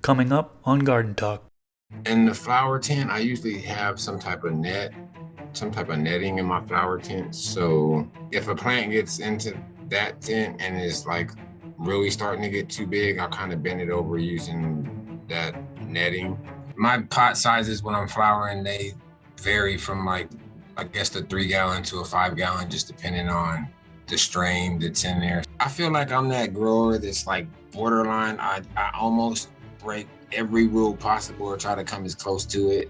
Coming up on Garden Talk. In the flower tent, I usually have some type of netting in my flower tent. So if a plant gets into that tent and is like really starting to get too big, I'll kind of bend it over using that netting. My pot sizes when I'm flowering, they vary from like, I guess the 3 gallon to a 5 gallon, just depending on the strain that's in there. I feel like I'm that grower that's like borderline. I almost break every rule possible or try to come as close to it.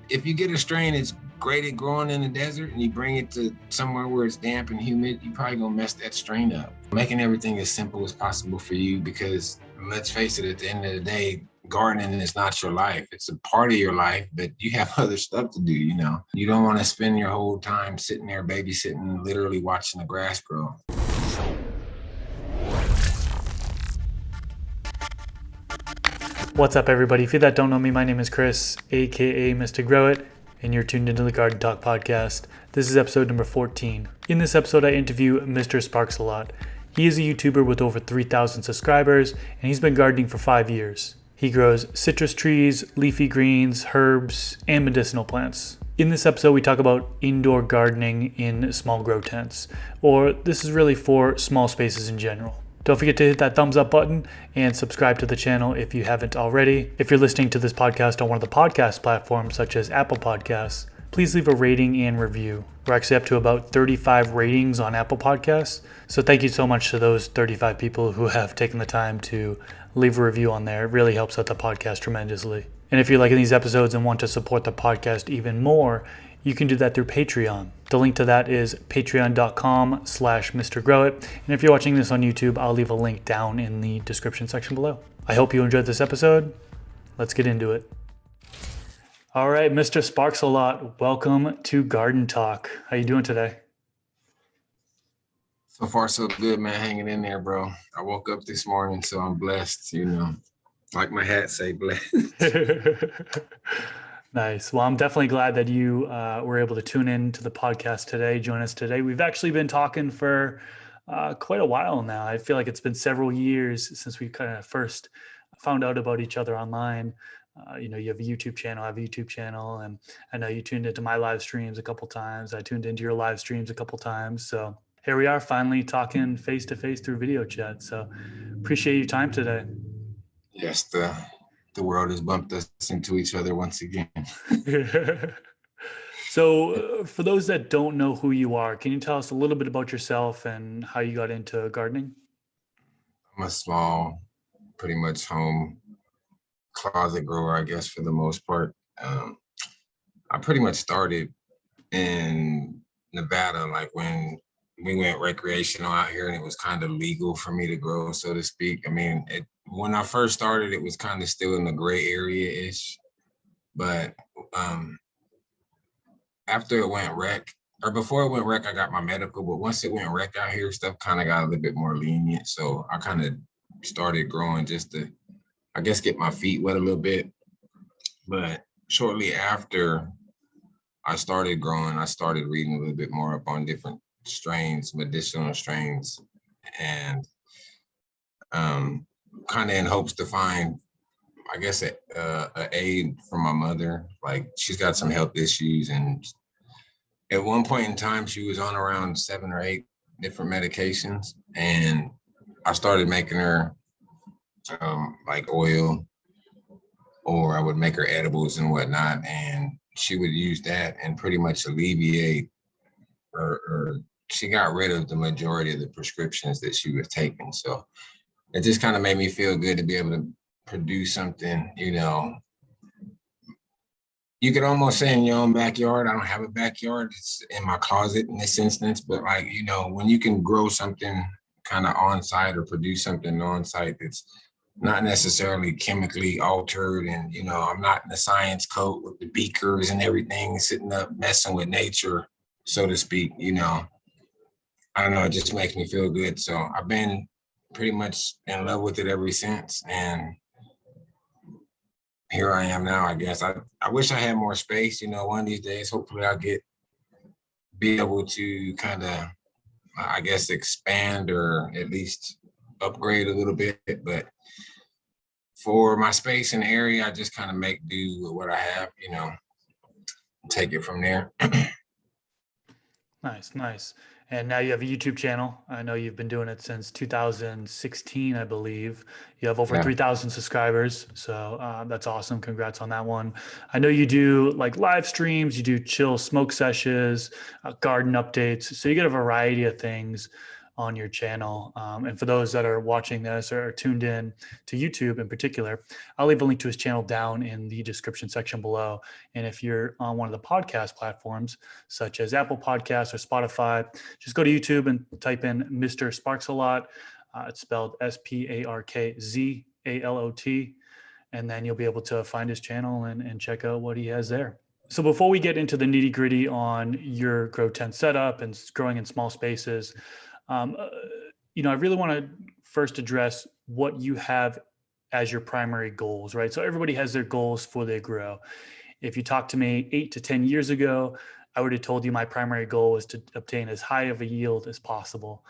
If you get a strain that's great at growing in the desert and you bring it to somewhere where it's damp and humid, you probably gonna mess that strain up. Making everything as simple as possible for you, because let's face it, at the end of the day, gardening is not your life. It's a part of your life, but you have other stuff to do. You don't want to spend your whole time sitting there babysitting, literally watching the grass grow. What's up, everybody? If you that don't know me, my name is Chris, aka Mr. Grow It, and you're tuned into the Garden Talk podcast. This is episode number 14. In this episode, I interview Mr. SparkzAlot. He is a YouTuber with over 3,000 subscribers, and he's been gardening for 5 years. He grows citrus trees, leafy greens, herbs, and medicinal plants. In this episode, we talk about indoor gardening in small grow tents, or this is really for small spaces in general. Don't forget to hit that thumbs up button and subscribe to the channel if you haven't already. If you're listening to this podcast on one of the podcast platforms such as Apple Podcasts, please leave a rating and review. We're actually up to about 35 ratings on Apple Podcasts. So thank you so much to those 35 people who have taken the time to leave a review on there. It really helps out the podcast tremendously. And if you're liking these episodes and want to support the podcast even more, you can do that through Patreon. The link to that is patreon.com/MrGrowIt. And if you're watching this on YouTube, I'll leave a link down in the description section below. I hope you enjoyed this episode. Let's get into it. All right, Mr. SparkzAlot, welcome to Garden Talk. How you doing today? So far, so good, man. Hanging in there, bro. I woke up this morning, so I'm blessed, like my hat say, blessed. Nice. Well, I'm definitely glad that you were able to tune in to the podcast today, join us today. We've actually been talking for quite a while now. I feel like it's been several years since we kind of first found out about each other online. You have a YouTube channel, I have a YouTube channel, and I know you tuned into my live streams a couple times. I tuned into your live streams a couple times. So here we are finally talking face to face through video chat. So appreciate your time today. Yes, the world has bumped us into each other once again. So for those that don't know who you are, can you tell us a little bit about yourself and how you got into gardening? I'm a small, pretty much home closet grower, I guess, for the most part. I pretty much started in Nevada, like when we went recreational out here and it was kind of legal for me to grow, so to speak. I mean, when I first started, it was kind of still in the gray area-ish, but after it went rec, or before it went rec, I got my medical, but once it went rec out here, stuff kind of got a little bit more lenient, so I kind of started growing just to, I guess, get my feet wet a little bit. But shortly after I started growing, I started reading a little bit more up on different strains, medicinal strains, and kind of in hopes to find, I guess, a aid for my mother. Like, she's got some health issues, and at one point in time, she was on around 7 or 8 different medications, and I started making her like oil, or I would make her edibles and whatnot, and she would use that and pretty much alleviate, or she got rid of the majority of the prescriptions that she was taking. So it just kind of made me feel good to be able to produce something, you could almost say in your own backyard. I don't have a backyard. It's in my closet in this instance, but like, when you can grow something kind of on site or produce something on site that's not necessarily chemically altered, and I'm not in the science coat with the beakers and everything, sitting up messing with nature, so to speak. I don't know, it just makes me feel good. So I've been pretty much in love with it ever since, and here I am now. I guess I wish I had more space. One of these days, hopefully I'll be able to kind of, I guess, expand or at least upgrade a little bit, but for my space and area, I just kind of make do with what I have, take it from there. Nice, nice. And now you have a YouTube channel. I know you've been doing it since 2016, I believe. You have over Yeah. 3,000 subscribers. So that's awesome. Congrats on that one. I know you do like live streams, you do chill smoke sessions, garden updates. So you get a variety of things on your channel. And for those that are watching this or tuned in to YouTube in particular, I'll leave a link to his channel down in the description section below. And if you're on one of the podcast platforms, such as Apple Podcasts or Spotify, just go to YouTube and type in Mr. SparkzAlot. It's spelled SparkzAlot. And then you'll be able to find his channel and check out what he has there. So before we get into the nitty gritty on your grow tent setup and growing in small spaces, I really want to first address what you have as your primary goals, right? So everybody has their goals for their grow. If you talked to me 8 to 10 years ago, I would have told you my primary goal was to obtain as high of a yield as possible.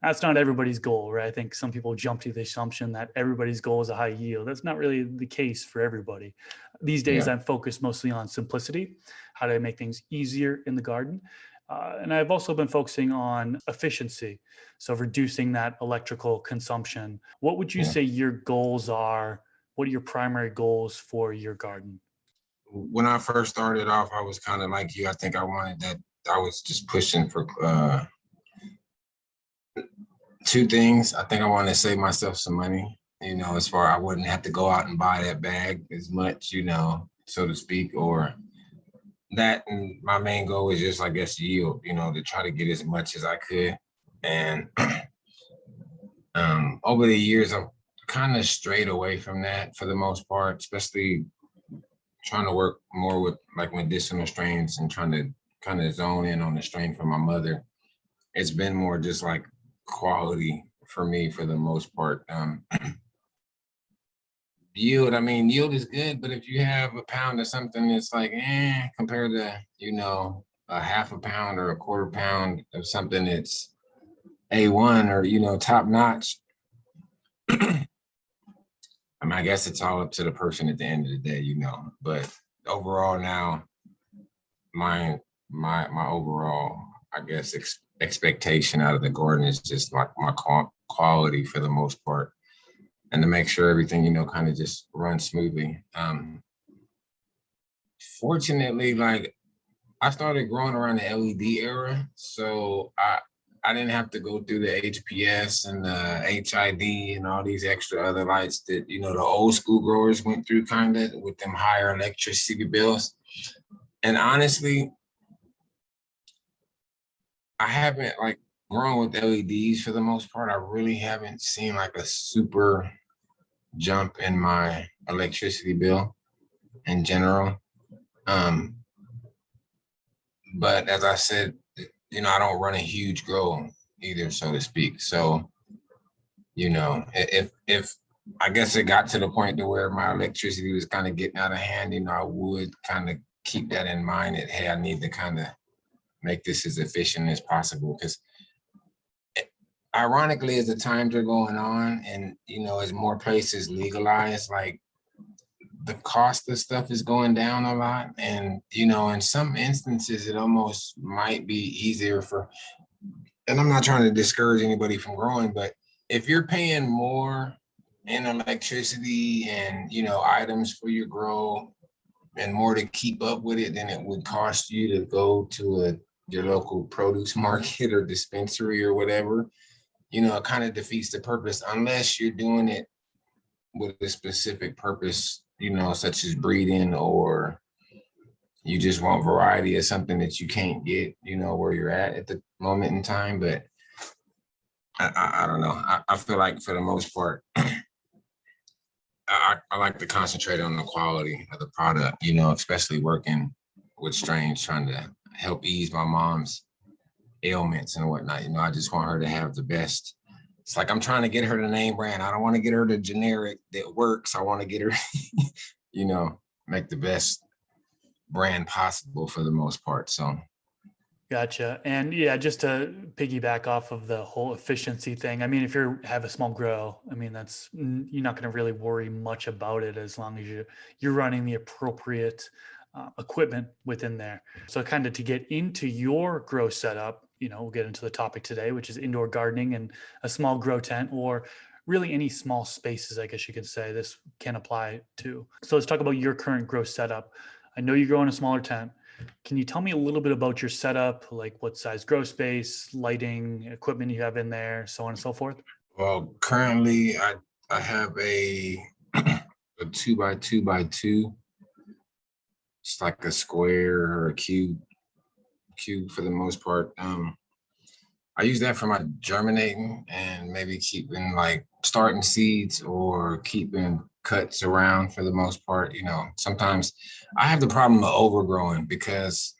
That's not everybody's goal, right? I think some people jump to the assumption that everybody's goal is a high yield. That's not really the case for everybody. These days, I'm focused mostly on simplicity, how to make things easier in the garden. And I've also been focusing on efficiency, so reducing that electrical consumption. What would you say your goals are? What are your primary goals for your garden? When I first started off, I was kind of like you. I think I wanted that. I was just pushing for two things. I think I wanted to save myself some money, as far I wouldn't have to go out and buy that bag as much, so to speak, or that. And my main goal was just, I guess, yield, to try to get as much as I could. And over the years, I've kind of strayed away from that for the most part, especially trying to work more with like medicinal strains and trying to kind of zone in on the strain from my mother. It's been more just like quality for me for the most part. Yield, yield is good, but if you have a pound of something that's like, compared to, a half a pound or a quarter pound of something that's A1 or, top notch, I guess it's all up to the person at the end of the day, but overall now, my overall, I guess, expectation out of the garden is just like my quality for the most part, and to make sure everything, kind of just runs smoothly. Fortunately, like I started growing around the LED era, so I didn't have to go through the HPS and the HID and all these extra other lights that, the old school growers went through kind of with them higher electricity bills. And honestly, I haven't like grown with LEDs for the most part. I really haven't seen like a super jump in my electricity bill in general. But as I said, I don't run a huge grow either, so to speak. So, if I guess it got to the point to where my electricity was kind of getting out of hand, I would kind of keep that in mind that, hey, I need to kind of make this as efficient as possible. Because ironically, as the times are going on and, as more places legalize, like the cost of stuff is going down a lot. And, in some instances, it almost might be easier and I'm not trying to discourage anybody from growing, but if you're paying more in electricity and, items for your grow and more to keep up with it than it would cost you to go to your local produce market or dispensary or whatever, it kind of defeats the purpose unless you're doing it with a specific purpose, such as breeding, or you just want variety of something that you can't get, where you're at the moment in time. But I don't know. I feel like for the most part, I like to concentrate on the quality of the product, especially working with strains, trying to help ease my mom's ailments and whatnot. I just want her to have the best. It's like I'm trying to get her the name brand. I don't want to get her the generic that works. I want to get her, make the best brand possible for the most part. So Gotcha. And yeah, just to piggyback off of the whole efficiency thing, I mean, if you have a small grow, I mean, you're not going to really worry much about it as long as you're running the appropriate equipment within there. So kind of to get into your grow setup, we'll get into the topic today, which is indoor gardening and a small grow tent, or really any small spaces, I guess you could say this can apply to. So let's talk about your current grow setup. I know you grow in a smaller tent. Can you tell me a little bit about your setup, like what size grow space, lighting, equipment you have in there, so on and so forth? Well, currently I have a a 2x2x2. It's like a square or a cube for the most part. I use that for my germinating and maybe keeping like starting seeds or keeping cuts around for the most part. Sometimes I have the problem of overgrowing because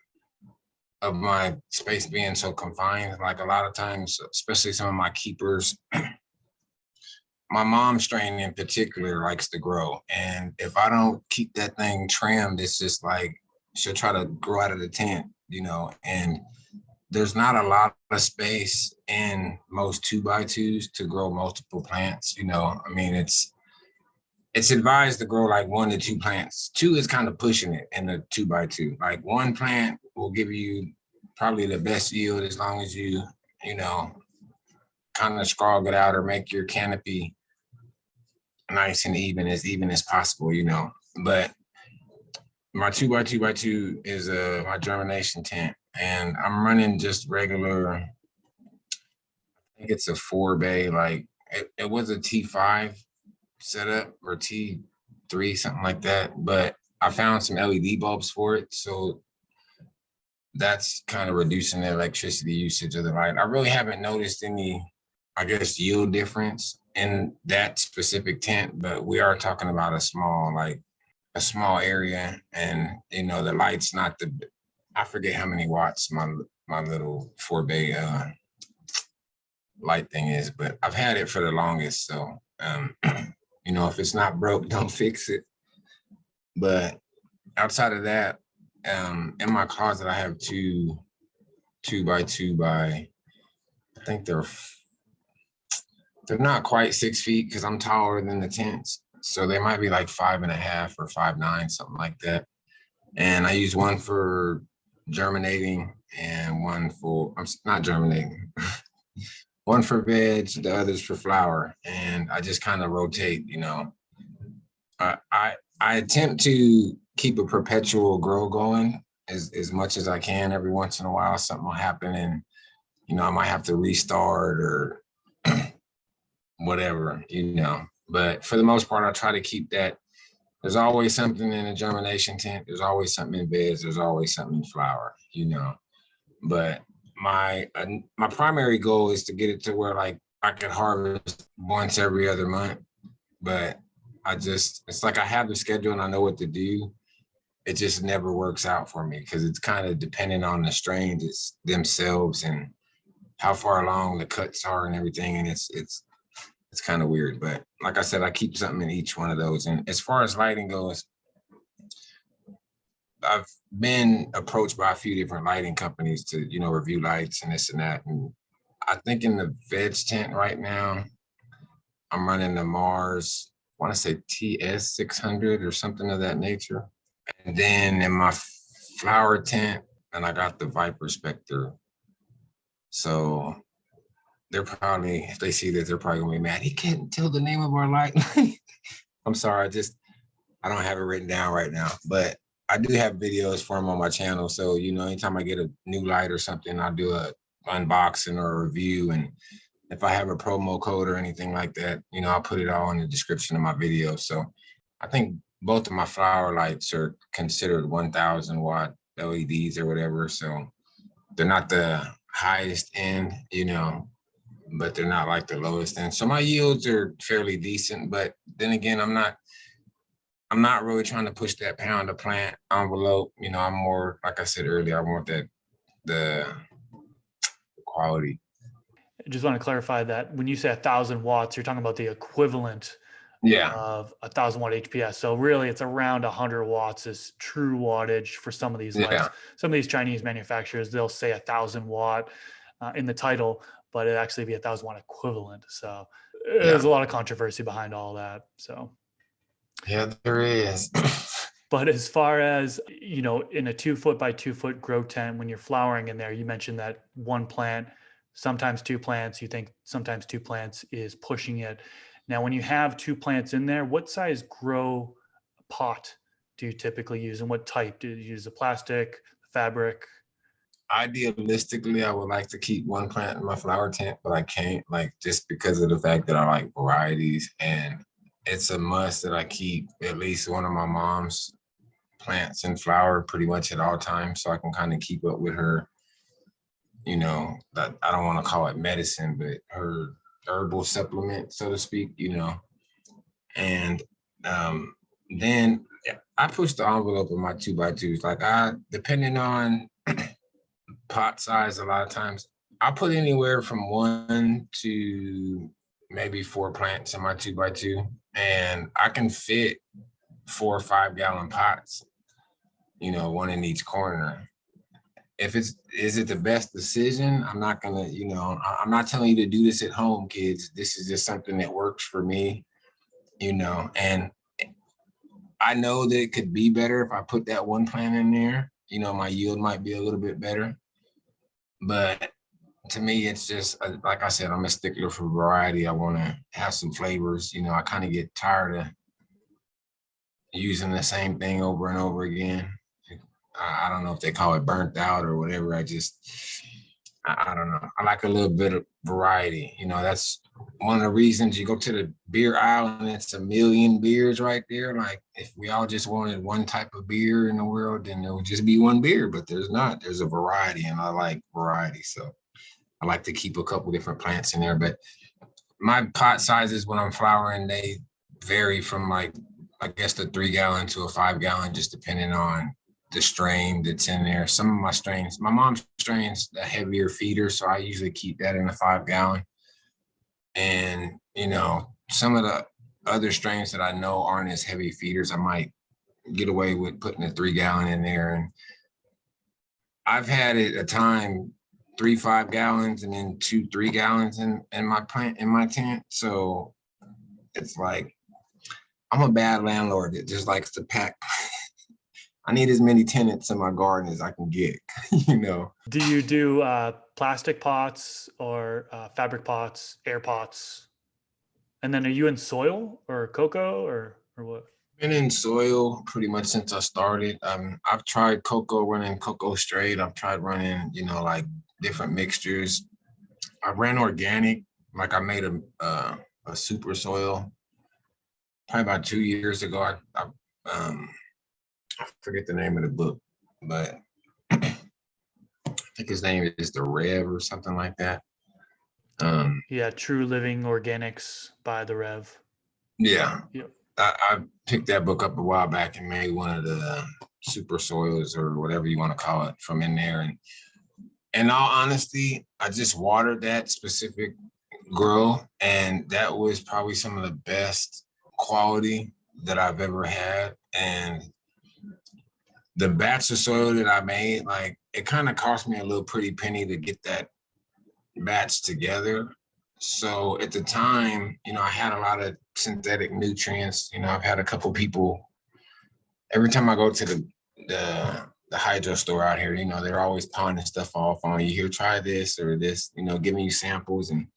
of my space being so confined. Like a lot of times, especially some of my keepers, my mom's strain in particular likes to grow. And if I don't keep that thing trimmed, it's just like she'll try to grow out of the tent, and there's not a lot of space in most 2x2s to grow multiple plants. I mean, it's advised to grow like 1 to 2 plants. 2 is kind of pushing it in the 2x2. Like 1 plant will give you probably the best yield as long as you know, kind of scrog it out or make your canopy nice and even as possible. But my 2x2x2 is my germination tent, and I'm running just regular. I think it's a 4-bay. Like it was a T5 setup or T3, something like that. But I found some LED bulbs for it, so that's kind of reducing the electricity usage of the light. I really haven't noticed any, I guess, yield difference in that specific tent, but we are talking about a small area, and the light's not I forget how many watts my little 4-bay light thing is, but I've had it for the longest. So if it's not broke, don't fix it. But outside of that, in my closet I have 2x2 by, I think they're not quite 6 feet because I'm taller than the tents. So they might be like 5.5 or 5'9", something like that. And I use one for germinating and one for, I'm not germinating, one for veg, the others for flower. And I just kind of rotate, I attempt to keep a perpetual grow going as much as I can. Every once in a while, something will happen and, I might have to restart or whatever, But for the most part, I try to keep that. There's always something in a germination tent. There's always something in beds. There's always something in flower, But my primary goal is to get it to where like I could harvest once every other month. But it's like I have the schedule and I know what to do. It just never works out for me because it's kind of dependent on the strains themselves and how far along the cuts are and everything. And it's kind of weird. But like I said, I keep something in each one of those. And as far as lighting goes, I've been approached by a few different lighting companies to, review lights and this and that. And I think in the veg tent right now, I'm running the Mars, I want to say TS 600 or something of that nature. And then in my flower tent, and I got the Viper Spectre. So they're probably, if they see that, they're probably gonna be mad. He can't tell the name of our light. I'm sorry, I don't have it written down right now, but I do have videos for them on my channel. So, anytime I get a new light or something, I'll do a unboxing or a review. And if I have a promo code or anything like that, I'll put it all in the description of my video. So I think both of my flower lights are considered 1,000 watt LEDs or whatever. So they're not the highest end, but they're not like the lowest end. So my yields are fairly decent, but then again, I'm not really trying to push that pound of plant envelope. I'm more, like I said earlier, I want the quality. I just want to clarify that when you say 1,000 watts, you're talking about the equivalent Yeah. of 1,000 watt HPS. So really it's around 100 watts is true wattage for some of these lights. Yeah. Some of these Chinese manufacturers, they'll say 1,000 watt in the title, but it actually be 1,000 watt equivalent. So there's Yeah. a lot of controversy behind all that. So, Yeah, there is. but as far as, in a 2 foot by 2 foot grow tent, when you're flowering in there, you mentioned that one plant, sometimes two plants, you think sometimes two plants is pushing it. Now, when you have two plants in there, what size grow pot do you typically use and what type? Do you use the plastic, fabric? Idealistically, I would like to keep one plant in my flower tent, but I can't, like, just because of the fact that I like varieties, and it's a must that I keep at least one of my mom's plants in flower pretty much at all times, so I can kind of keep up with her. That I don't want to call it medicine, but her herbal supplement, so to speak. And then I push the envelope of my 2x2s. Like, depending on pot size, a lot of times I put anywhere from 1 to maybe 4 plants in my 2x2, and I can fit 4 or 5 gallon pots, one in each corner. Is it the best decision? I'm not gonna, I'm not telling you to do this at home, kids. This is just something that works for me, and I know that it could be better if I put that one plant in there. My yield might be a little bit better, but to me, it's just like I said, I'm a stickler for variety. I want to have some flavors. I kind of get tired of using the same thing over and over again. I don't know if they call it burnt out or whatever. I don't know. I like a little bit of variety. That's one of the reasons you go to the beer aisle and it's a million beers right there. Like, if we all just wanted one type of beer in the world, then there would just be one beer, but there's not. There's a variety, and I like variety. So I like to keep a couple different plants in there, but my pot sizes when I'm flowering, they vary from, like, I guess, the 3 gallon to a 5 gallon, just depending on the strain that's in there. Some of my mom's strain's a heavier feeder, so I usually keep that in a 5 gallon. And, some of the other strains that I know aren't as heavy feeders, I might get away with putting a 3 gallon in there. And I've had it a time 3 5 gallons and then 2 3 gallons in my tent. So it's like, I'm a bad landlord that just likes to pack. I need as many tenants in my garden as I can get, Do you do plastic pots or fabric pots, air pots? And then are you in soil or cocoa or what? Been in soil pretty much since I started. I've tried running cocoa straight. I've tried running, like, different mixtures. I ran organic, like I made a super soil probably about 2 years ago. I forget the name of the book, but I think his name is The Rev or something like that. Yeah, True Living Organics by the Rev. Yeah, Yep. I picked that book up a while back and made one of the super soils or whatever you want to call it from in there. And in all honesty, I just watered that specific grow, and that was probably some of the best quality that I've ever had. And the batch of soil that I made, like, it kind of cost me a little pretty penny to get that batch together. So at the time, I had a lot of synthetic nutrients. I've had a couple people, every time I go to the hydro store out here, they're always pawning stuff off on you. Here, try this or this, giving you samples. And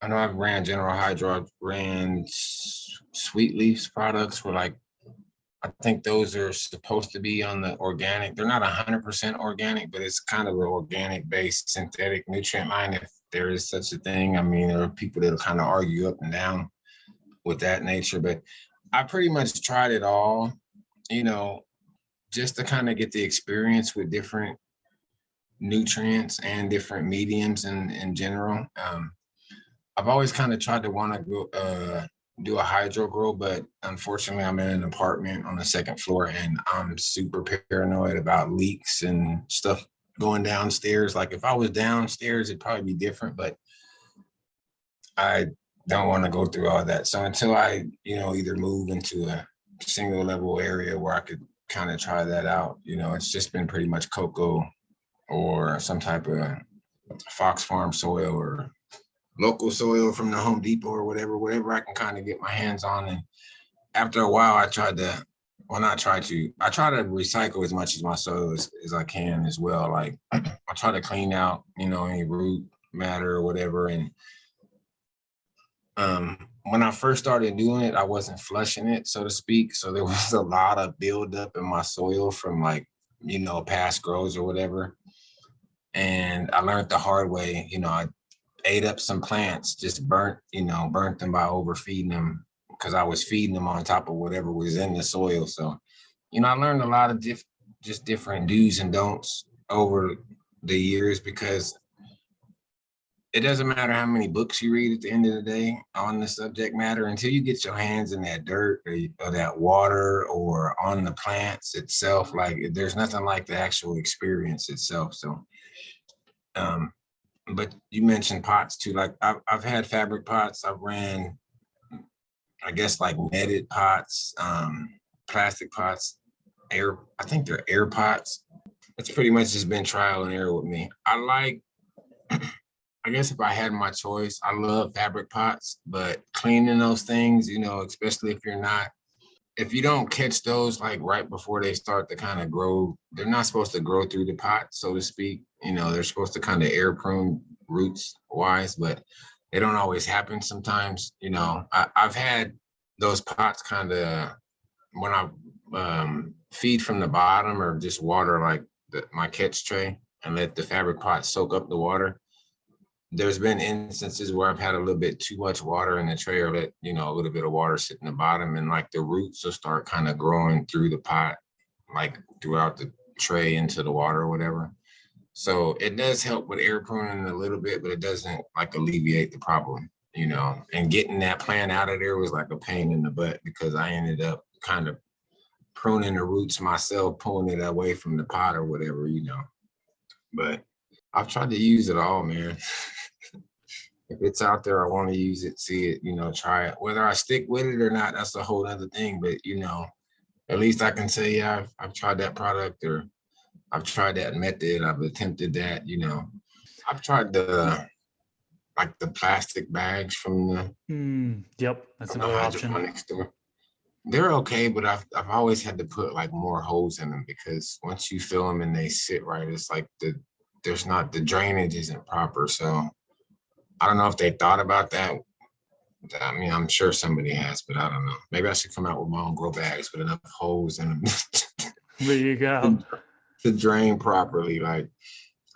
I know I've ran General Hydro, I've ran Sweet Leafs products for, like, I think those are supposed to be on the organic. They're not 100% organic, but it's kind of an organic based synthetic nutrient line, if there is such a thing. I mean, there are people that'll kind of argue up and down with that nature, but I pretty much tried it all, just to kind of get the experience with different nutrients and different mediums in general. I've always kind of tried to want to do a hydro grow, but unfortunately I'm in an apartment on the second floor and I'm super paranoid about leaks and stuff going downstairs. Like, if I was downstairs, it'd probably be different, but I don't want to go through all that. So until I, either move into a single level area where I could kind of try that out, it's just been pretty much cocoa or some type of Fox Farm soil or local soil from the Home Depot or whatever I can kind of get my hands on. And after a while, I try to recycle as much of my soil as I can as well. Like I try to clean out, any root matter or whatever. And when I first started doing it, I wasn't flushing it, so to speak. So there was a lot of buildup in my soil from like, past grows or whatever. And I learned the hard way, I ate up some plants, just burnt them by overfeeding them because I was feeding them on top of whatever was in the soil. So, I learned a lot of just different do's and don'ts over the years because it doesn't matter how many books you read at the end of the day on the subject matter until you get your hands in that dirt or that water or on the plants itself. Like there's nothing like the actual experience itself. So, but you mentioned pots too. Like I've had fabric pots. I've ran, I guess, like netted pots, plastic pots, I think they're air pots. It's pretty much just been trial and error with me. I guess if I had my choice, I love fabric pots, but cleaning those things, especially if you don't catch those like right before they start to kind of grow, they're not supposed to grow through the pot, so to speak. They're supposed to kind of air prune roots wise, but they don't always happen sometimes. I've had those pots kind of when I feed from the bottom or just water like my catch tray and let the fabric pot soak up the water. There's been instances where I've had a little bit too much water in the tray or let, a little bit of water sit in the bottom and like the roots will start kind of growing through the pot, like throughout the tray into the water or whatever. So it does help with air pruning a little bit, but it doesn't like alleviate the problem, and getting that plant out of there was like a pain in the butt because I ended up kind of pruning the roots myself, pulling it away from the pot or whatever, but I've tried to use it all, man. If it's out there, I want to use it, see it, try it. Whether I stick with it or not, that's a whole other thing. But at least I can say, yeah, I've tried that product or I've tried that method. I've attempted that. I've tried the plastic bags from Yep, that's the another option. hydroponic store. They're okay, but I've always had to put like more holes in them because once you fill them and they sit right, it's like the drainage isn't proper. So I don't know if they thought about that. I mean, I'm sure somebody has, but I don't know. Maybe I should come out with my own grow bags with enough holes in them There you go. to drain properly. Like,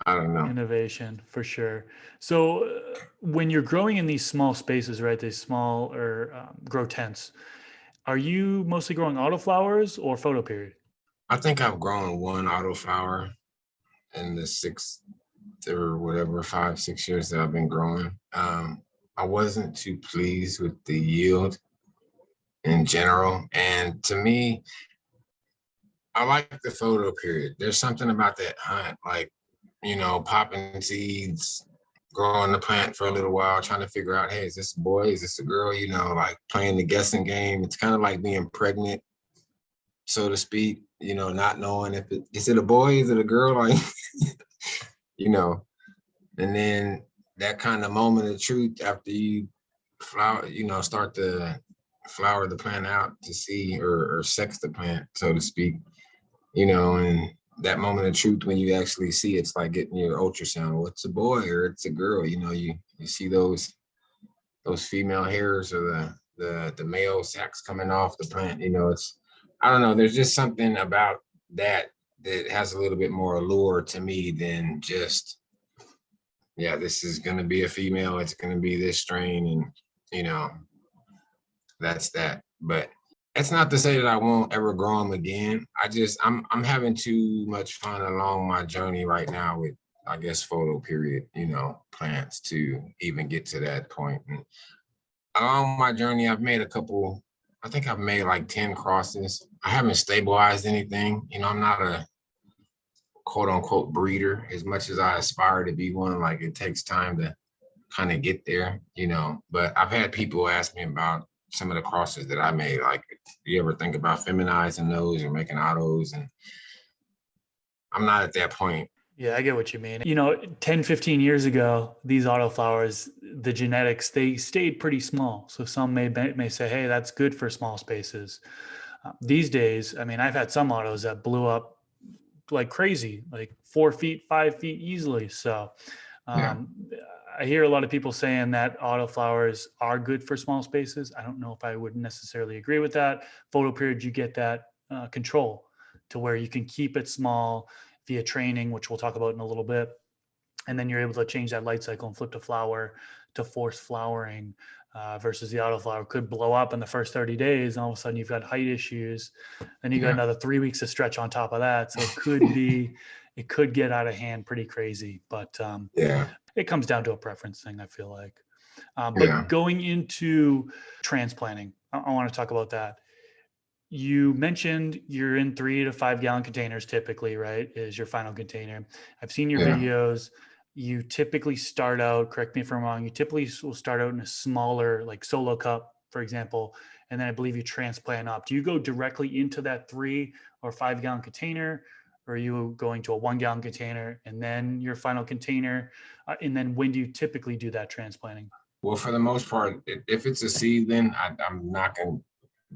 I don't know. Innovation for sure. So when you're growing in these small spaces, right, these small or grow tents, are you mostly growing autoflowers or photoperiod? I think I've grown one autoflower in the 5, 6 years that I've been growing. I wasn't too pleased with the yield in general. And to me, I like the photo period. There's something about that hunt, like, popping seeds, growing the plant for a little while, trying to figure out, hey, is this a boy? Is this a girl? Like playing the guessing game. It's kind of like being pregnant, so to speak, not knowing if is it a boy, is it a girl? Like, you know, and then that kind of moment of truth after you flower, start to flower the plant out to see or sex the plant, so to speak, and that moment of truth when you actually see it's like getting your ultrasound. Well, it's a boy or it's a girl. You see those female hairs or the male sacs coming off the plant. It's I don't know. There's just something about that has a little bit more allure to me than just this is going to be a female. It's going to be this strain, and that's that. But that's not to say that I won't ever grow them again. I'm having too much fun along my journey right now with, I guess, photo period, plants to even get to that point. And along my journey, I think I've made like 10 crosses. I haven't stabilized anything. I'm not a quote unquote breeder as much as I aspire to be one. Like it takes time to kind of get there, but I've had people ask me about some of the crosses that I made. Like, do you ever think about feminizing those or making autos? And I'm not at that point. Yeah, I get what you mean. 10, 15 years ago, these autoflowers, the genetics, they stayed pretty small. So some may say, hey, that's good for small spaces. These days, I mean, I've had some autos that blew up like crazy, like 4 feet, 5 feet easily. So Yeah. um, I hear a lot of people saying that autoflowers are good for small spaces. I don't know if I would necessarily agree with that. Photoperiod, you get that control to where you can keep it small via training, which we'll talk about in a little bit. And then you're able to change that light cycle and flip to flower to force flowering versus the autoflower could blow up in the first 30 days. And all of a sudden you've got height issues. Then you got Yeah. another 3 weeks of stretch on top of that. So it could get out of hand pretty crazy. But Yeah. it comes down to a preference thing, I feel like. But Yeah. going into transplanting, I want to talk about that. You mentioned you're in 3 to 5 gallon containers typically, right? Is your final container. I've seen your Yeah. videos. You typically start out, correct me if I'm wrong, you typically will start out in a smaller, like solo cup, for example, and then I believe you transplant up. Do you go directly into that 3 or 5 gallon container, or are you going to a 1 gallon container and then your final container? And then when do you typically do that transplanting? Well, for the most part, if it's a seedling, I'm not going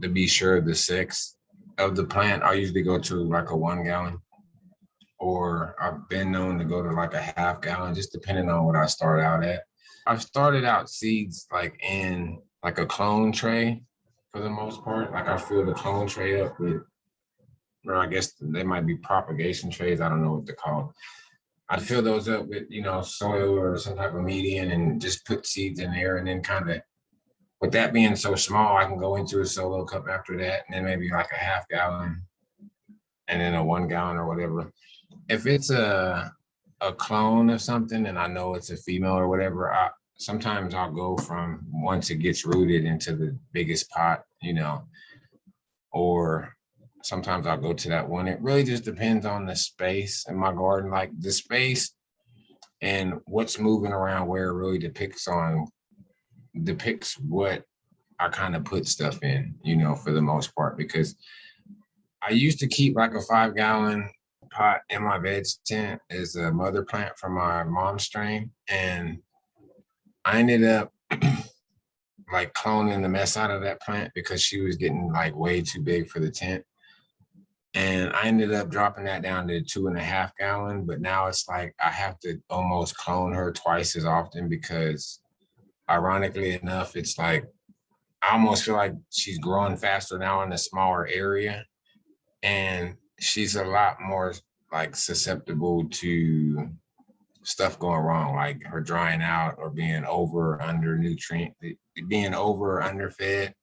to be sure of the sex of the plant. I usually go to like a 1 gallon, or I've been known to go to like a half gallon, just depending on what I start out at. I've started out seeds like in like a clone tray for the most part. Like I fill the clone tray up with, or I guess they might be propagation trays. I don't know what they're called. I'd fill those up with, soil or some type of medium and just put seeds in there. And then kind of, with that being so small, I can go into a solo cup after that, and then maybe like a half gallon and then a 1 gallon or whatever. If it's a clone of something and I know it's a female or whatever, sometimes I'll go from once it gets rooted into the biggest pot, or sometimes I'll go to that one. It really just depends on the space in my garden, like the space and what's moving around where really depicts what I kind of put stuff in, for the most part, because I used to keep like a 5 gallon pot in my veg tent as a mother plant from my mom's strain. And I ended up like cloning the mess out of that plant because she was getting like way too big for the tent. And I ended up dropping that down to 2.5 gallon. But now it's like I have to almost clone her twice as often because, ironically enough, it's like I almost feel like she's growing faster now in a smaller area. And she's a lot more like susceptible to stuff going wrong, like her drying out or being over or under nutrient, being over or underfed.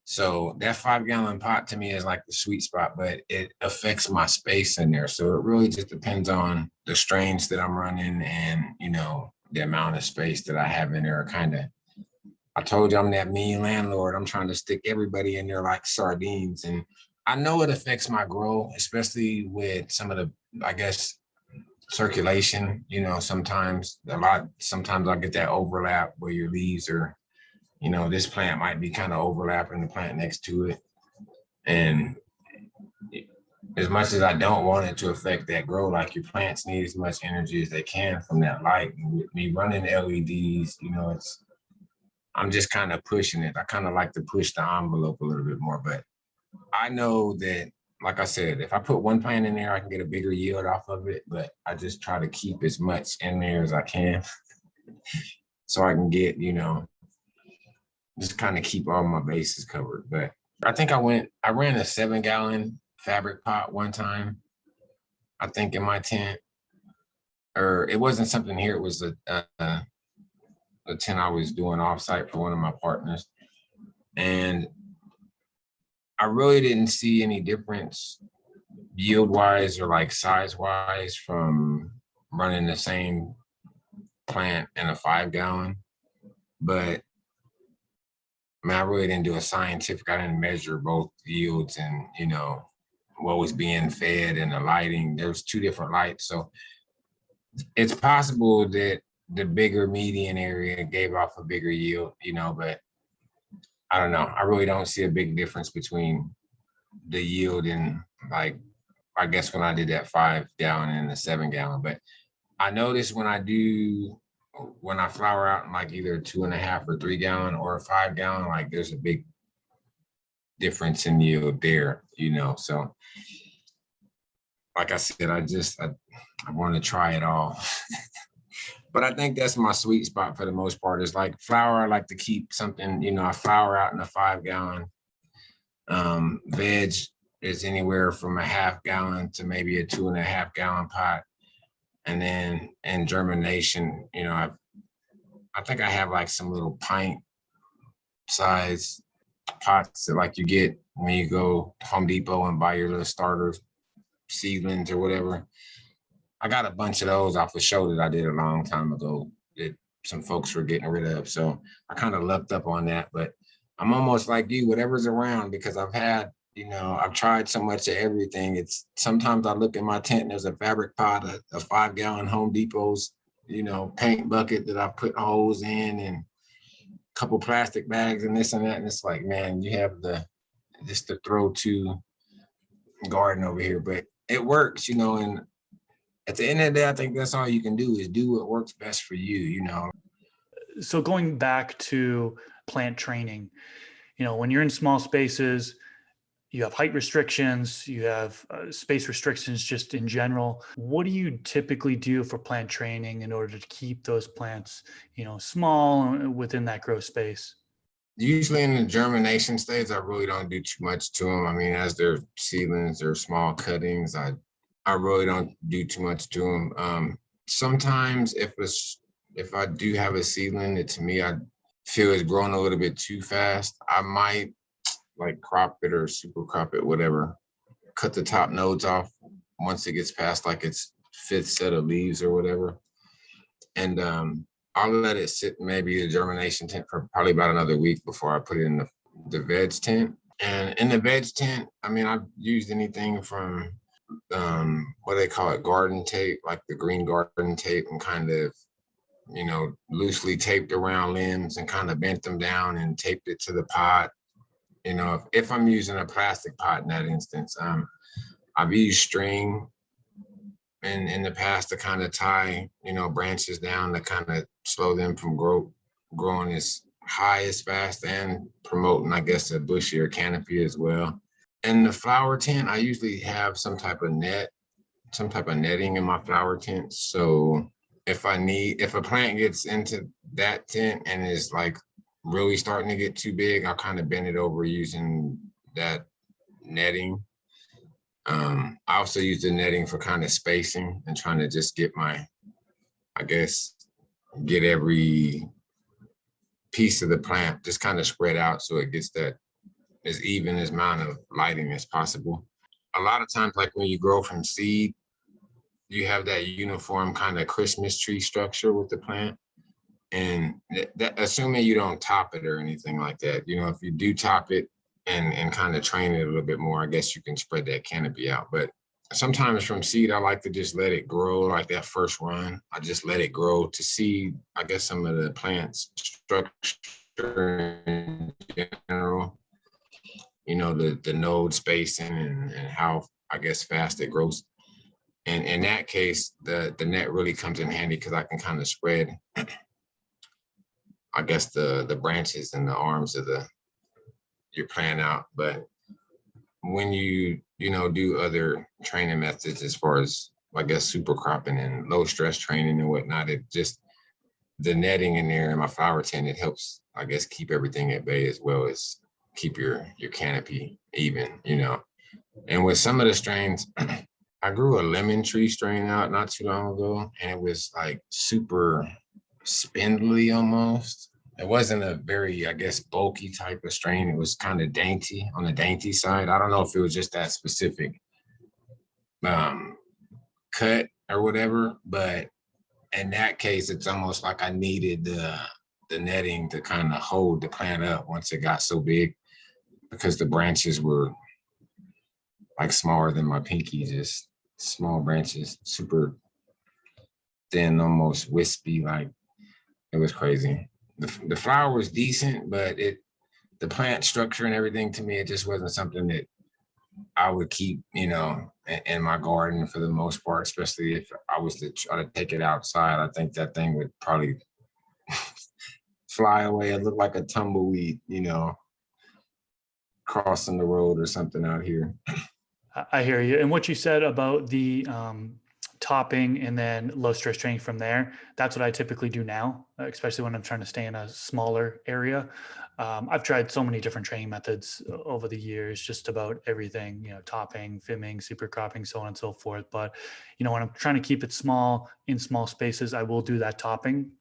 So that 5 gallon pot to me is like the sweet spot, but it affects my space in there. So it really just depends on the strains that I'm running and, the amount of space that I have in there. Kind of, I told you I'm that mean landlord. I'm trying to stick everybody in there like sardines. And I know it affects my grow, especially with some of the, I guess, circulation. Sometimes I'll get that overlap where your leaves are, this plant might be kind of overlapping the plant next to it. And as much as I don't want it to affect that grow, like your plants need as much energy as they can from that light. And with me running LEDs, I'm just kind of pushing it. I kind of like to push the envelope a little bit more, but I know that, like I said, if I put one plant in there, I can get a bigger yield off of it, but I just try to keep as much in there as I can so I can get, just kind of keep all my bases covered. But I think I ran a 7 gallon fabric pot one time, I think in my tent, or it wasn't something here. It was a tent I was doing offsite for one of my partners. And I really didn't see any difference yield wise or like size wise from running the same plant in a 5 gallon. But I really didn't do a scientific, I didn't measure both yields and, what was being fed and the lighting. There was two different lights. So it's possible that the bigger median area gave off a bigger yield, but I don't know. I really don't see a big difference between the yield and like, I guess when I did that 5 gallon and the 7 gallon, but I noticed when I flower out in like either 2.5 or 3 gallon or a 5 gallon, like there's a big difference in yield there, so like I said, I want to try it all. But I think that's my sweet spot for the most part. Is like flower. I like to keep something, I flower out in a 5 gallon. Veg is anywhere from a half gallon to maybe a 2.5 gallon pot. And then in germination, I think I have like some little pint size pots that like you get when you go to Home Depot and buy your little starter seedlings or whatever. I got a bunch of those off a show that I did a long time ago that some folks were getting rid of. So I kind of lucked up on that, but I'm almost like you, whatever's around, because I've tried so much of everything. It's sometimes I look in my tent and there's a fabric pot, a 5 gallon Home Depot's, paint bucket that I put holes in and a couple plastic bags and this and that. And it's like, man, you have just the throw to garden over here, but it works, and at the end of the day, I think that's all you can do is do what works best for you, So going back to plant training, when you're in small spaces, you have height restrictions, you have space restrictions just in general. What do you typically do for plant training in order to keep those plants, small within that growth space? Usually in the germination stage, I really don't do too much to them. I mean, as they're seedlings, they're small cuttings. I really don't do too much to them. Sometimes if I do have a seedling that to me I feel is growing a little bit too fast, I might like crop it or super crop it, whatever. Cut the top nodes off once it gets past like its fifth set of leaves or whatever. And I'll let it sit maybe the germination tent for probably about another week before I put it in the veg tent. And in the veg tent, I mean, I've used anything from what do they call it, garden tape, like the green garden tape, and kind of, loosely taped around limbs and kind of bent them down and taped it to the pot. If I'm using a plastic pot in that instance, I've used string in the past to kind of tie, branches down to kind of slow them from growing as high as fast and promoting, I guess, a bushier canopy as well. In the flower tent, I usually have some type of netting in my flower tent. So if a plant gets into that tent and is like really starting to get too big, I'll kind of bend it over using that netting. I also use the netting for kind of spacing and trying to just get every piece of the plant just kind of spread out so it gets that as even as amount of lighting as possible. A lot of times, like when you grow from seed, you have that uniform kind of Christmas tree structure with the plant. And that assuming you don't top it or anything like that, if you do top it and kind of train it a little bit more, I guess you can spread that canopy out. But sometimes from seed, I like to just let it grow like that first run. I just let it grow to see, I guess, some of the plant's structure in general, the node spacing and how, I guess, fast it grows. And in that case, the net really comes in handy because I can kind of spread, I guess, the branches and the arms of your plant out. But when you do other training methods as far as, I guess, super cropping and low stress training and whatnot, it just, the netting in there in my flower tent, it helps, I guess, keep everything at bay as well as keep your canopy even, And with some of the strains, I grew a lemon tree strain out not too long ago, and it was like super spindly almost. It wasn't a very, I guess, bulky type of strain. It was kind of dainty, on the dainty side. I don't know if it was just that specific cut or whatever, but in that case, it's almost like I needed the netting to kind of hold the plant up once it got so big, because the branches were like smaller than my pinky, just small branches, super thin, almost wispy, like It was crazy. The flower was decent, but the plant structure and everything, to me, it just wasn't something that I would keep, in my garden for the most part, especially if I was to try to take it outside. I think that thing would probably fly away. It looked like a tumbleweed, crossing the road or something out here. I hear you. And what you said about the topping and then low stress training from there, that's what I typically do now, especially when I'm trying to stay in a smaller area. I've tried so many different training methods over the years, just about everything, topping, fimming, super cropping, so on and so forth. But, when I'm trying to keep it small in small spaces, I will do that topping.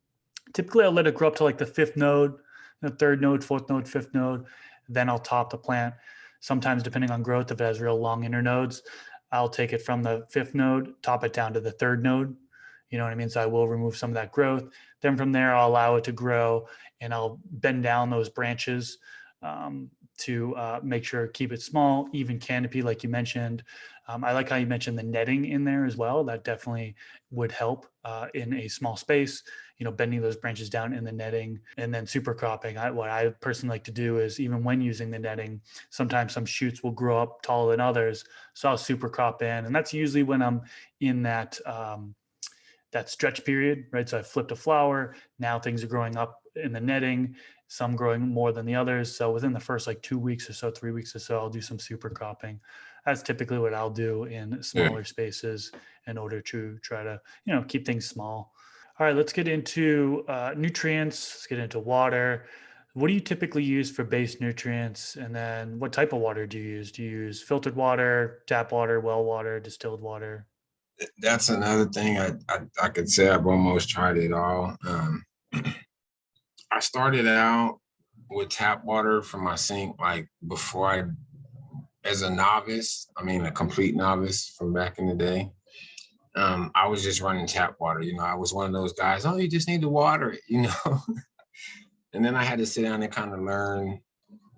Typically, I'll let it grow up to like the fifth node, the third node, fourth node, fifth node. Then I'll top the plant. Sometimes, depending on growth, if it has real long internodes, I'll take it from the fifth node, top it down to the third node. You know what I mean? So I will remove some of that growth. Then from there, I'll allow it to grow and I'll bend down those branches to make sure keep it small, even canopy, like you mentioned. I like how you mentioned the netting in there as well. That definitely would help in a small space, bending those branches down in the netting. And then super cropping. What I personally like to do is, even when using the netting, sometimes some shoots will grow up taller than others. So I'll super crop in. And that's usually when I'm in that stretch period, right? So I flipped a flower. Now things are growing up in the netting, some growing more than the others. So within the first like 2 weeks or so, 3 weeks or so, I'll do some super cropping. That's typically what I'll do in smaller spaces in order to try to, keep things small. All right, let's get into nutrients. Let's get into water. What do you typically use for base nutrients? And then what type of water do you use? Do you use filtered water, tap water, well water, distilled water? That's another thing I could say I've almost tried it all. I started out with tap water from my sink, like as a novice, a complete novice from back in the day. I was just running tap water. I was one of those guys, oh, you just need to water it. And then I had to sit down and kind of learn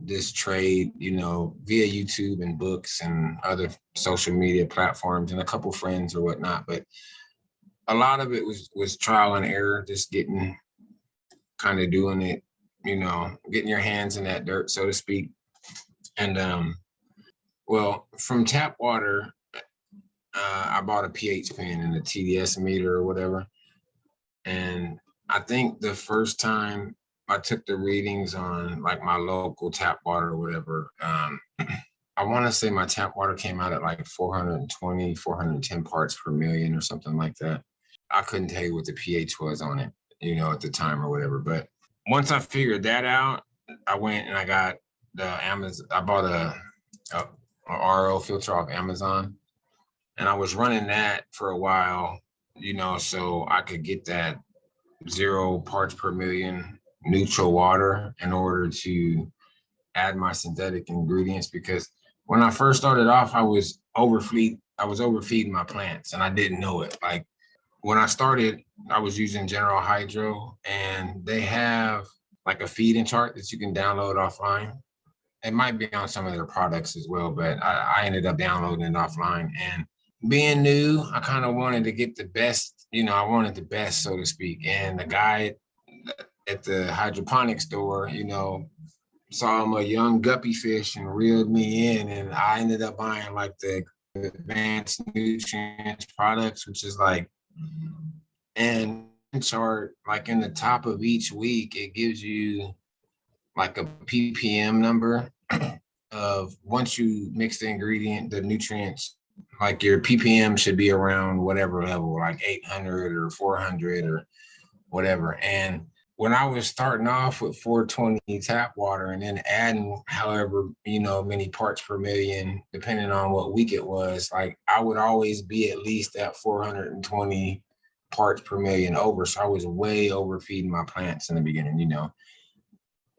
this trade, via YouTube and books and other social media platforms and a couple friends or whatnot. But a lot of it was trial and error, just kind of doing it, getting your hands in that dirt, so to speak. And well, from tap water, I bought a pH pen and a TDS meter or whatever. And I think the first time I took the readings on like my local tap water or whatever, I want to say my tap water came out at like 420, 410 parts per million or something like that. I couldn't tell you what the pH was on it, at the time or whatever. But once I figured that out, I went and I got I bought a RO filter off Amazon, and I was running that for a while, so I could get that 0 parts per million neutral water in order to add my synthetic ingredients. Because when I first started off, I was overfeeding my plants and I didn't know it. Like when I started, I was using General Hydro, and they have like a feeding chart that you can download offline. It might be on some of their products as well, but I ended up downloading it offline. And being new, I kind of wanted to get the best, I wanted the best, so to speak. And the guy at the hydroponic store, saw him a young guppy fish and reeled me in. And I ended up buying like the advanced nutrients products, which is like, and chart, like in the top of each week, it gives you like a ppm number of, once you mix the ingredient, the nutrients, like your ppm should be around whatever level, like 800 or 400 or whatever. And when I was starting off with 420 tap water and then adding however, many parts per million, depending on what week it was, like I would always be at least at 420 parts per million over. So I was way overfeeding my plants in the beginning,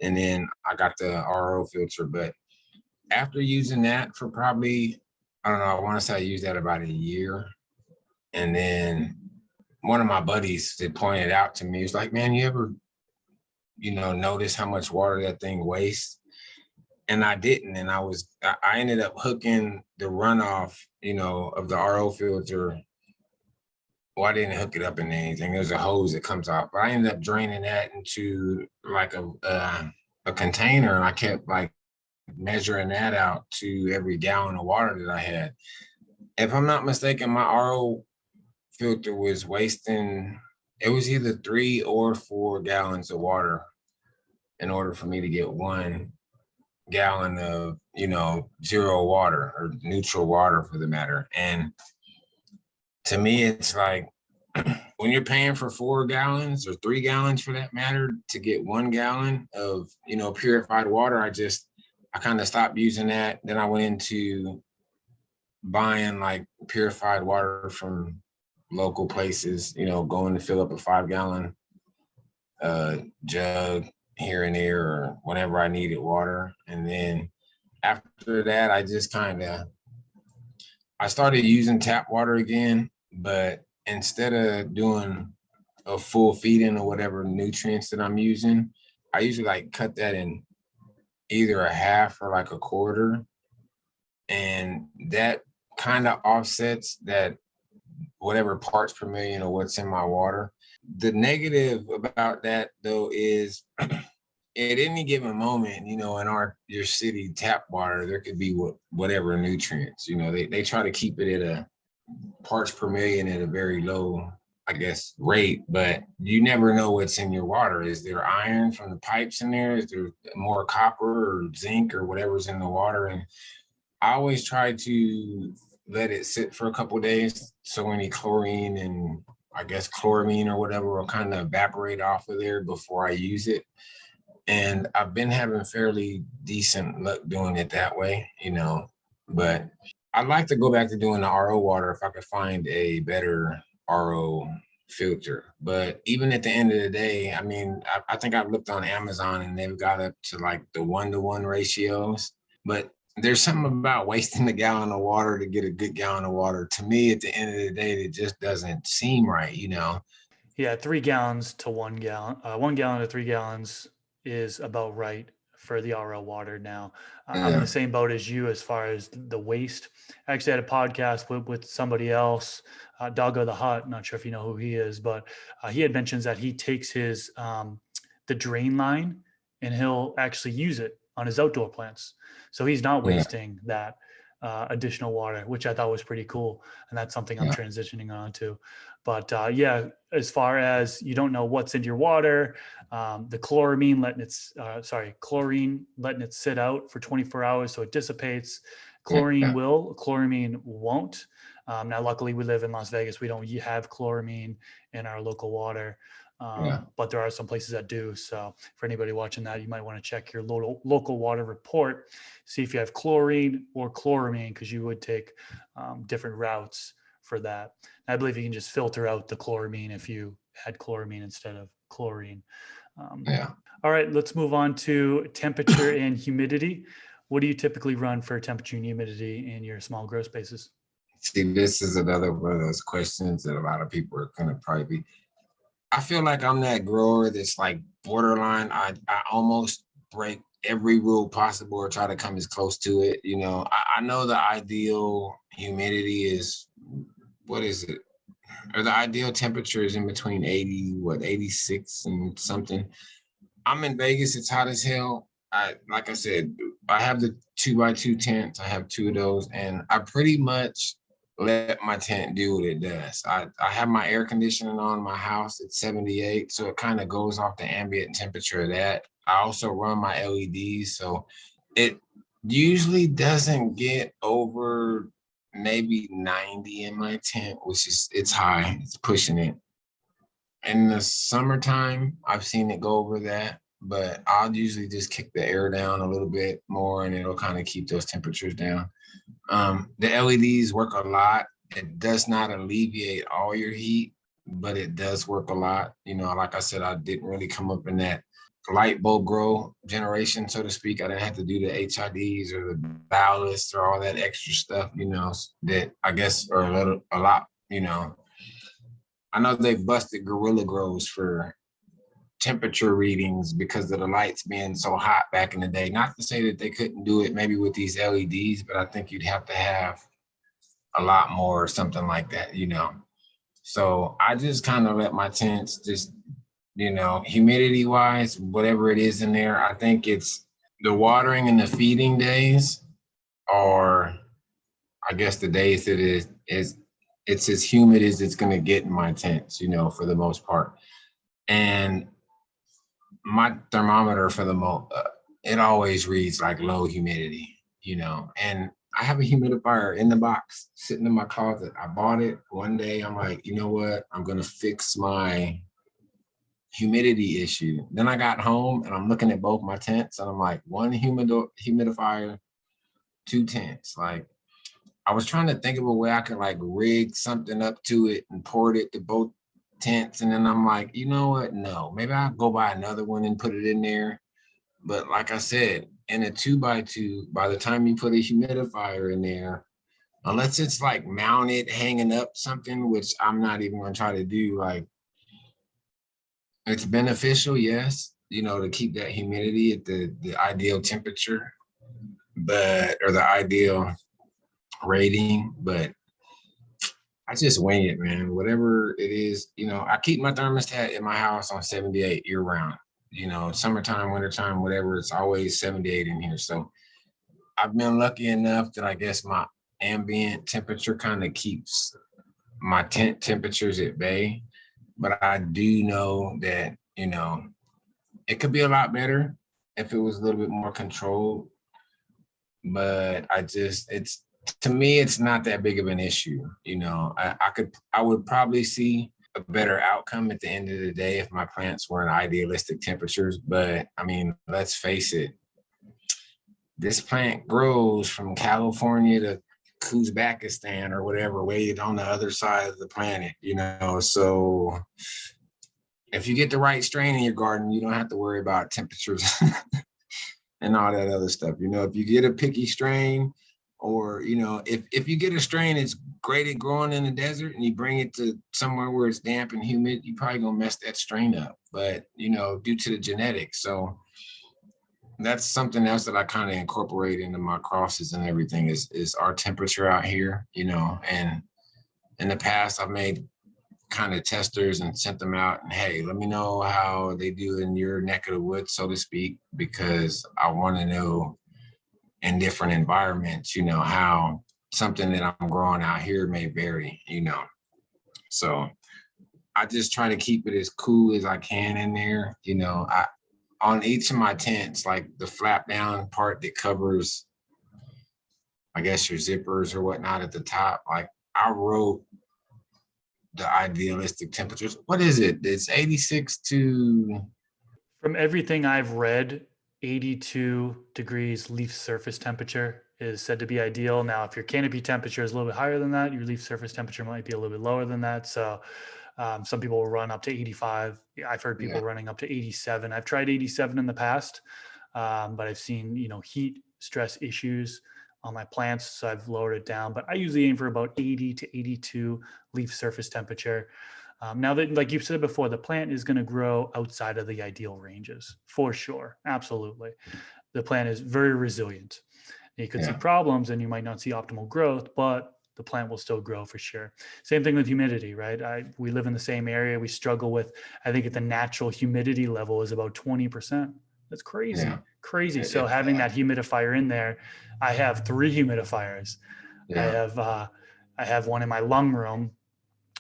and then I got the RO filter. But after using that for probably, I don't know, I want to say I used that about a year. And then one of my buddies that pointed out to me, was like, man, you ever, notice how much water that thing wastes? And I didn't. And I ended up hooking the runoff, of the RO filter well, I didn't hook it up in anything. There's a hose that comes off, but I ended up draining that into like a container, and I kept like measuring that out to every gallon of water that I had. If I'm not mistaken, my RO filter was wasting, it was either 3 or 4 gallons of water in order for me to get 1 gallon of, zero water or neutral water for the matter. And to me, it's like when you're paying for 4 gallons or 3 gallons for that matter to get 1 gallon of, purified water, I kind of stopped using that. Then I went into buying like purified water from local places, going to fill up a 5 gallon jug here and there or whenever I needed water. And then after that, I started using tap water again, but instead of doing a full feeding of whatever nutrients that I'm using, I usually like cut that in either a half or like a quarter. And that kind of offsets that whatever parts per million or what's in my water. The negative about that though is at any given moment, in your city tap water, there could be whatever nutrients, they try to keep it at a parts per million at a very low, I guess, rate, but you never know what's in your water. Is there iron from the pipes in there? Is there more copper or zinc or whatever's in the water? And I always try to let it sit for a couple of days so any chlorine and I guess chloramine or whatever will kind of evaporate off of there before I use it. And I've been having fairly decent luck doing it that way, but I'd like to go back to doing the RO water if I could find a better RO filter. But even at the end of the day, I mean, I think I've looked on Amazon and they've got up to like the 1-to-1 ratios, but there's something about wasting a gallon of water to get a good gallon of water. To me, at the end of the day, it just doesn't seem right, Yeah, 3 gallons to 1 gallon. 1 gallon to 3 gallons is about right for the RO water now. I'm in the Yeah, same boat as you as far as the waste. I actually had a podcast with somebody else, Doggo the Hut. Not sure if you know who he is, but he had mentions that he takes his the drain line and he'll actually use it on his outdoor plants. So he's not yeah, wasting that additional water, which I thought was pretty cool. And that's something I'm yeah, transitioning on to. But yeah, as far as you don't know what's in your water, the chlorine letting it sit out for 24 hours so it dissipates. yeah, Chloramine won't. Now, luckily, we live in Las Vegas. We don't have chloramine in our local water, yeah, but there are some places that do. So, for anybody watching that, you might want to check your local water report, see if you have chlorine or chloramine, because you would take different routes for that. I believe you can just filter out the chloramine if you had chloramine instead of chlorine. yeah. All right, let's move on to temperature and humidity. What do you typically run for temperature and humidity in your small grow spaces? See, this is another one of those questions that a lot of people are going to probably be. I feel like I'm that grower that's like borderline. I almost break every rule possible or try to come as close to it. I know the ideal humidity is, what is it? Or the ideal temperature is in between 86 and something. I'm in Vegas. It's hot as hell. Like I said, I have the 2x2 tents. I have two of those, and I pretty much let my tent do what it does. I have my air conditioning on my house at 78, so it kind of goes off the ambient temperature of that. I also run my LEDs, so it usually doesn't get over maybe 90 in my tent, which is, it's high. It's pushing it. In the summertime, I've seen it go over that, but I'll usually just kick the air down a little bit more and it'll kind of keep those temperatures down. The LEDs work a lot. It does not alleviate all your heat, but it does work a lot. Like I said, I didn't really come up in that light bulb grow generation, so to speak. I didn't have to do the HIDs or the ballasts or all that extra stuff, that I guess are a lot, I know they busted Gorilla Grows for temperature readings because of the lights being so hot back in the day. Not to say that they couldn't do it maybe with these LEDs, but I think you'd have to have a lot more or something like that. So I just kind of let my tents just, humidity wise, whatever it is in there, I think it's the watering and the feeding days are, I guess, the days that it's as humid as it's going to get in my tents, for the most part. And my thermometer it always reads like low humidity, and I have a humidifier in the box sitting in my closet. I bought it one day. I'm like, you know what? I'm going to fix my humidity issue. Then I got home and I'm looking at both my tents and I'm like, one humidifier, two tents. Like, I was trying to think of a way I could like rig something up to it and port it to both tents. And then I'm like, you know what? No, maybe I'll go buy another one and put it in there. But like I said, in a 2x2, by the time you put a humidifier in there, unless it's like mounted, hanging up something, which I'm not even going to try to do, like, it's beneficial, yes, to keep that humidity at the ideal temperature, or the ideal rating. But I just wing it, man. Whatever it is, I keep my thermostat in my house on 78 year round. Summertime, wintertime, whatever, it's always 78 in here. So I've been lucky enough that I guess my ambient temperature kind of keeps my tent temperatures at bay. But I do know that, it could be a lot better if it was a little bit more controlled. But to me, it's not that big of an issue. I would probably see a better outcome at the end of the day if my plants were in idealistic temperatures. But I mean, let's face it, this plant grows from California to Uzbekistan or whatever, way on the other side of the planet, so if you get the right strain in your garden, you don't have to worry about temperatures and all that other stuff. If you get a picky strain, or, if you get a strain that's great at growing in the desert and you bring it to somewhere where it's damp and humid, you probably gonna mess that strain up, but, due to the genetics. So that's something else that I kind of incorporate into my crosses and everything is our temperature out here, and in the past I've made kind of testers and sent them out, and hey, let me know how they do in your neck of the woods, so to speak, because I want to know in different environments, how something that I'm growing out here may vary, So I just try to keep it as cool as I can in there. On each of my tents, like the flap down part that covers, I guess, your zippers or whatnot at the top, like I wrote the idealistic temperatures. What is it? It's 86 to... From everything I've read, 82 degrees leaf surface temperature is said to be ideal. Now, if your canopy temperature is a little bit higher than that, your leaf surface temperature might be a little bit lower than that. So some people will run up to 85. I've heard people Yeah, running up to 87. I've tried 87 in the past, but I've seen, heat stress issues on my plants. So I've lowered it down, but I usually aim for about 80 to 82 leaf surface temperature. Now that, like you said before, the plant is going to grow outside of the ideal ranges for sure. Absolutely. The plant is very resilient. You could see yeah, problems and you might not see optimal growth, but the plant will still grow for sure. Same thing with humidity, right? We live in the same area. We struggle with, I think at the natural humidity level is about 20%. That's yeah, crazy, crazy. So if having that. that humidifier in there, I have 3 humidifiers. I Yeah, have, uh, I have one in my lung room,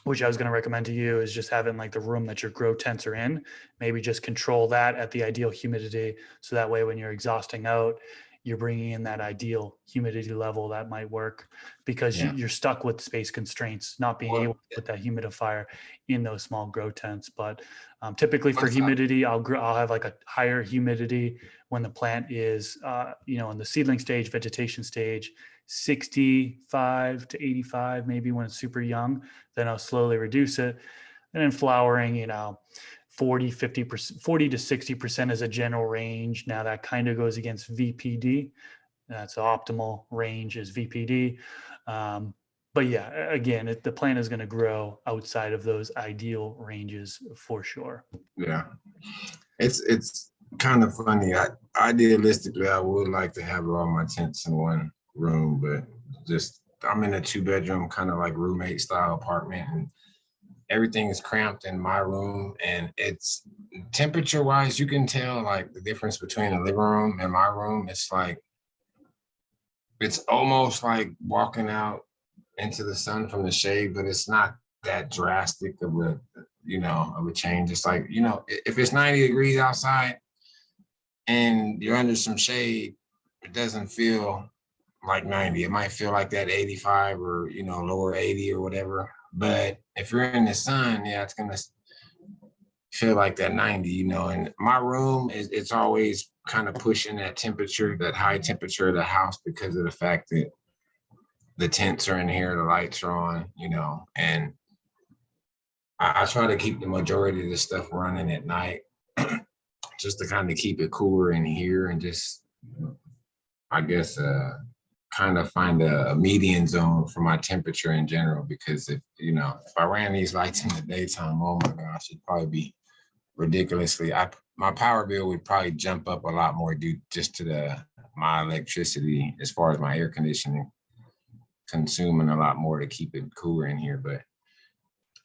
which I was going to recommend to you, is just having like the room that your grow tents are in. Maybe just control that at the ideal humidity. So that way, when you're exhausting out, you're bringing in that ideal humidity level. That might work because yeah. you're stuck with space constraints, not being able Well, to put that humidifier in those small grow tents. But typically for once I, humidity, I'll have like a higher humidity when the plant is, in the seedling stage, vegetation stage, 65 to 85, maybe when it's super young. Then I'll slowly reduce it. And then flowering, 40, 50%, 40 to 60% is a general range. Now that kind of goes against VPD. That's the optimal range is VPD. But yeah, again, the plant is going to grow outside of those ideal ranges for sure. yeah, it's kind of funny. Idealistically, I would like to have all my tents in one room, but just I'm in a 2 bedroom kind of like roommate style apartment, and everything is cramped in my room, and it's temperature wise, you can tell like the difference between the living room and my room. It's like it's almost like walking out into the sun from the shade, but it's not that drastic of a of a change. It's like, if it's 90 degrees outside and you're under some shade, it doesn't feel like 90. It might feel like that 85 or lower 80 or whatever. But if you're in the sun, yeah, it's gonna feel like that 90, and my room it's always kind of pushing that temperature, that high temperature of the house, because of the fact that the tents are in here, the lights are on, and I try to keep the majority of the stuff running at night just to kind of keep it cooler in here, and just, I guess, kind of find a median zone for my temperature in general. Because if I ran these lights in the daytime, oh my gosh, it'd probably be ridiculously, my power bill would probably jump up a lot more due just to my electricity, as far as my air conditioning consuming a lot more to keep it cooler in here. But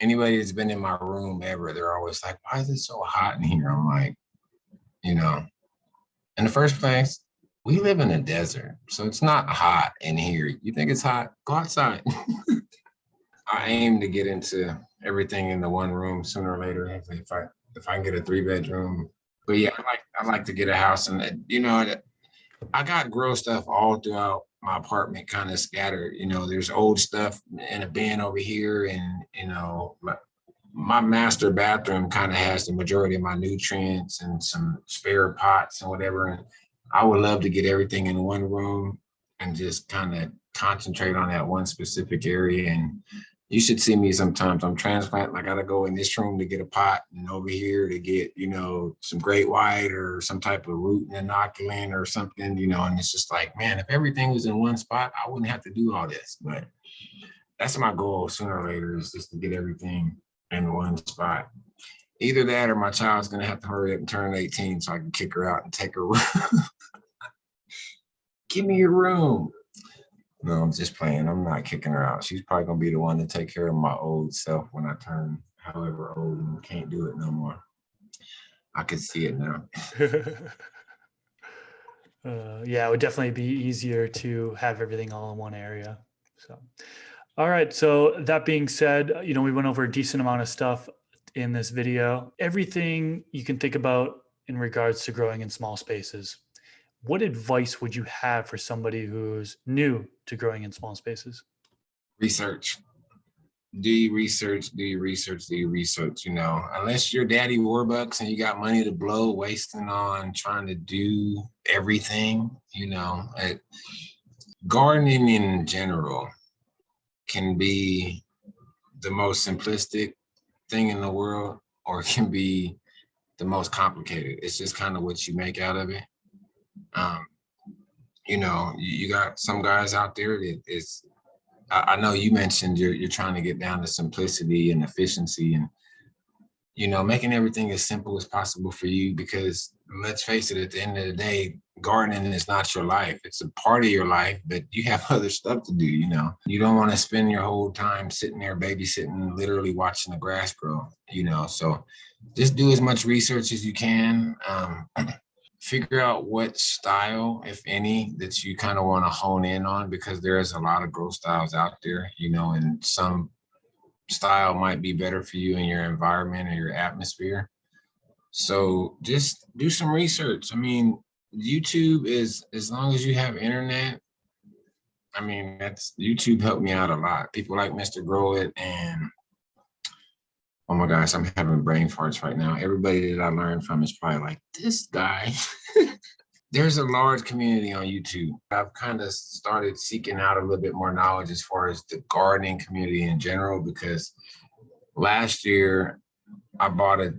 anybody that's been in my room ever, they're always like, why is it so hot in here? I'm like, in the first place, we live in a desert, so it's not hot in here. You think it's hot? Go outside. I aim to get into everything in the one room sooner or later, if I can get a 3-bedroom. But yeah, I like to get a house, and I got grow stuff all throughout my apartment, kind of scattered. There's old stuff in a bin over here, and my master bathroom kind of has the majority of my nutrients and some spare pots and whatever. And I would love to get everything in one room and just kind of concentrate on that one specific area. And you should see me sometimes. I'm transplanting. I got to go in this room to get a pot, and over here to get, some great white or some type of root and inoculant or something, and it's just like, man, if everything was in one spot, I wouldn't have to do all this. But that's my goal sooner or later, is just to get everything in one spot. Either that, or my child's going to have to hurry up and turn 18 so I can kick her out and take her. Give me your room. No, I'm just playing. I'm not kicking her out. She's probably going to be the one to take care of my old self when I turn however old and can't do it no more. I could see it now. Yeah, it would definitely be easier to have everything all in one area. So, all right. So that being said, we went over a decent amount of stuff in this video. Everything you can think about in regards to growing in small spaces. What advice would you have for somebody who's new to growing in small spaces? Research. Do your research. Unless you're Daddy Warbucks and you got money to blow, wasting on trying to do everything, gardening in general can be the most simplistic thing in the world, or it can be the most complicated. It's just kind of what you make out of it. You got some guys out there that is, I know you mentioned you're trying to get down to simplicity and efficiency, and making everything as simple as possible for you, because let's face it, at the end of the day, gardening is not your life. It's a part of your life, but you have other stuff to do. You don't want to spend your whole time sitting there babysitting, literally watching the grass grow, so just do as much research as you can. Figure out what style, if any, that you kind of want to hone in on, because there's a lot of grow styles out there, and some style might be better for you in your environment or your atmosphere. So just do some research. I mean, YouTube is, as long as you have internet, YouTube helped me out a lot. People like Mr. Grow It, and oh my gosh, I'm having brain farts right now. Everybody that I learned from is probably like, this guy. There's a large community on YouTube. I've kind of started seeking out a little bit more knowledge as far as the gardening community in general, because last year I bought a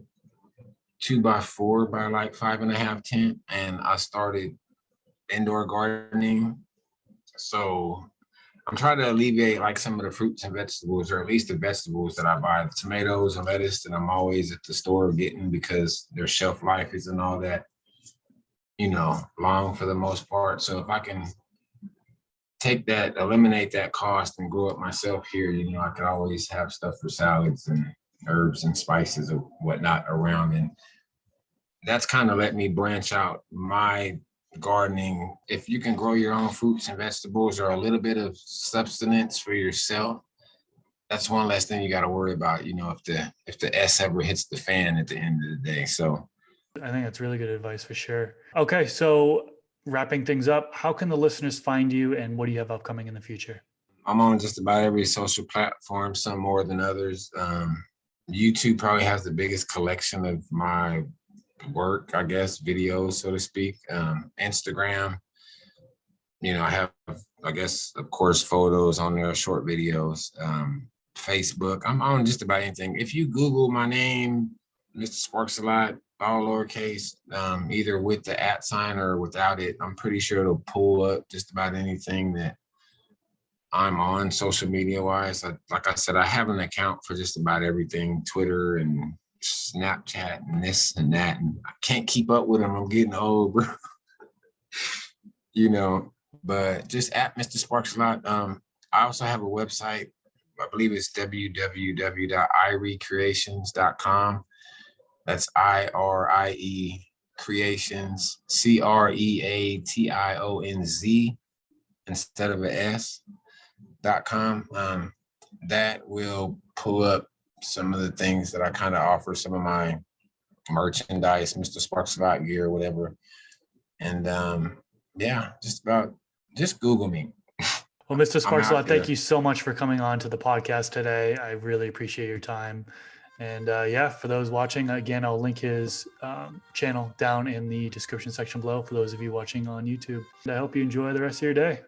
2x4 by like 5.5 tent, and I started indoor gardening. So I'm trying to alleviate like some of the fruits and vegetables, or at least the vegetables that I buy, the tomatoes and lettuce that I'm always at the store getting, because their shelf life isn't all that, long for the most part. So if I can eliminate that cost and grow it myself here, I could always have stuff for salads and herbs and spices or whatnot around. And that's kind of let me branch out my gardening. If you can grow your own fruits and vegetables or a little bit of subsistence for yourself, that's one less thing you got to worry about, if the S ever hits the fan at the end of the day. So I think that's really good advice for sure. Okay, so wrapping things up, how can the listeners find you and what do you have upcoming in the future? I'm on just about every social platform, some more than others. YouTube probably has the biggest collection of my work, I guess, videos, so to speak. Instagram, I have, I guess, of course, photos on there, short videos. Facebook, I'm on just about anything. If you Google my name, Mr. SparkzAlot, all lowercase, either with the @ or without it, I'm pretty sure it'll pull up just about anything that I'm on social media wise. Like I said, I have an account for just about everything, Twitter and Snapchat and this and that. And I can't keep up with them. I'm getting old, bro. But just at Mr. SparkzAlot. I also have a website. I believe it's www.irecreations.com. That's IRIE Creations, CREATIONZ instead of an S.com. That will pull up some of the things that I kind of offer, some of my merchandise, Mr. SparkzAlot gear, whatever. And just Google me. Well, Mr. I'm out SparkzAlot, there. thank you so much for coming on to the podcast today. I really appreciate your time. And for those watching, again, I'll link his channel down in the description section below for those of you watching on YouTube. And I hope you enjoy the rest of your day.